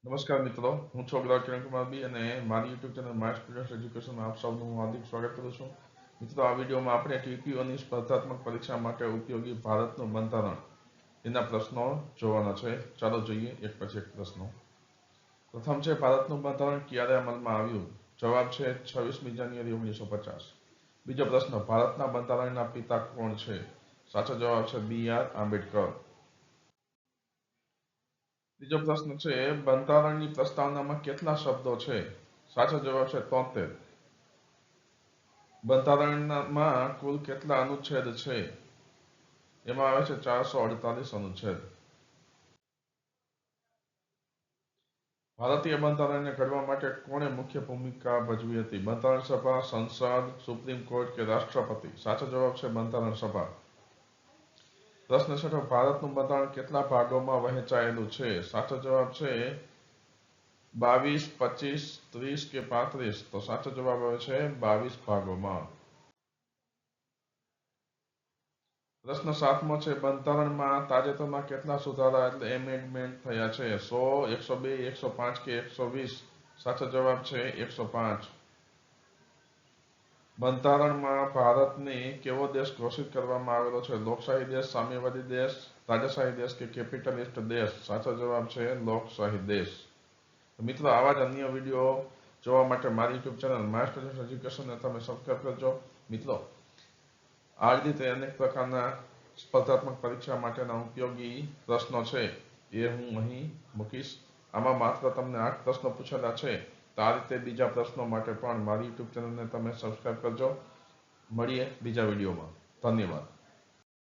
નમસ્કાર મિત્રો, હું છું અગ્રવાલ કિરણ કુમાર બી અને મારી યુટ્યુબ ચેનલ માય સ્ટુડન્ટ એજ્યુકેશનમાં આપ સૌનું હાર્દિક સ્વાગત કરું છું. મિત્રો, આ વિડીયોમાં આપણે TPOની સ્પર્ધાત્મક પરીક્ષા માટે ઉપયોગી ભારતનું બંધારણ એના પ્રશ્નો જોવાના છે. ચાલો જોઈએ એક પછી એક પ્રશ્નો. પ્રથમ છે, ભારતનું બંધારણ ક્યારે અમલમાં આવ્યું? જવાબ છે 26મી જાન્યુઆરી 1950. બીજો પ્રશ્ન, ભારતના બંધારણના પિતા કોણ છે? સાચો જવાબ છે BR આંબેડકર. ત્રીજો પ્રશ્ન છે, બંધારણની પ્રસ્તાવનામાં કેટલા શબ્દો છે? સાચો જવાબ છે 73. બંધારણમાં કુલ કેટલા અનુચ્છેદ છે? એમાં આવે છે 448 અનુચ્છેદ. ભારતીય બંધારણને ઘડવા માટે કોણે મુખ્ય ભૂમિકા ભજવી હતી? બંધારણ સભા, સંસદ, સુપ્રીમ કોર્ટ કે રાષ્ટ્રપતિ? સાચો જવાબ છે બંધારણ સભા. પ્રશ્ન છઠ્ઠો, ભારતનું બંધારણ કેટલા ભાગોમાં વહેંચાયેલું છે? સાચો જવાબ છે 22, 25, 30 કે 35. તો સાચો જવાબ આવે છે 22 ભાગોમાં. પ્રશ્ન સાતમો છે, બંધારણમાં તાજેતરમાં કેટલા સુધારા એટલે એમેન્ડમેન્ટ થયા છે? 100, 102, 105 કે 120? સાચો જવાબ છે 105. બંધારણમાં ભારતને કેવો દેશ ઘોષિત કરવામાં આવેલો છે? લોકશાહી દેશ, સામ્યવાદી દેશ, રાજાશાહી દેશ કે કેપિટલિસ્ટ દેશ? સાચો જવાબ છે લોકશાહી દેશ. મિત્રો, આવા જ અન્ય વિડીયો જોવા માટે મારી યુટ્યુબ ચેનલ માય સ્ટુડન્ટ એજ્યુકેશનને તમે સબસ્ક્રાઈબ કરજો. મિત્રો, આ જ રીતે અનેક પ્રકારના સ્પર્ધાત્મક પરીક્ષા માટેના ઉપયોગી પ્રશ્નો છે એ હું અહીં મૂકીશ. આમાં માત્ર તમને 8 પ્રશ્નો પૂછેલા છે. તો આ રીતે બીજા પ્રશ્નો માટે પણ મારી યુટ્યુબ ચેનલને તમે સબસ્ક્રાઈબ કરજો. મળીએ બીજા વિડીયોમાં. ધન્યવાદ.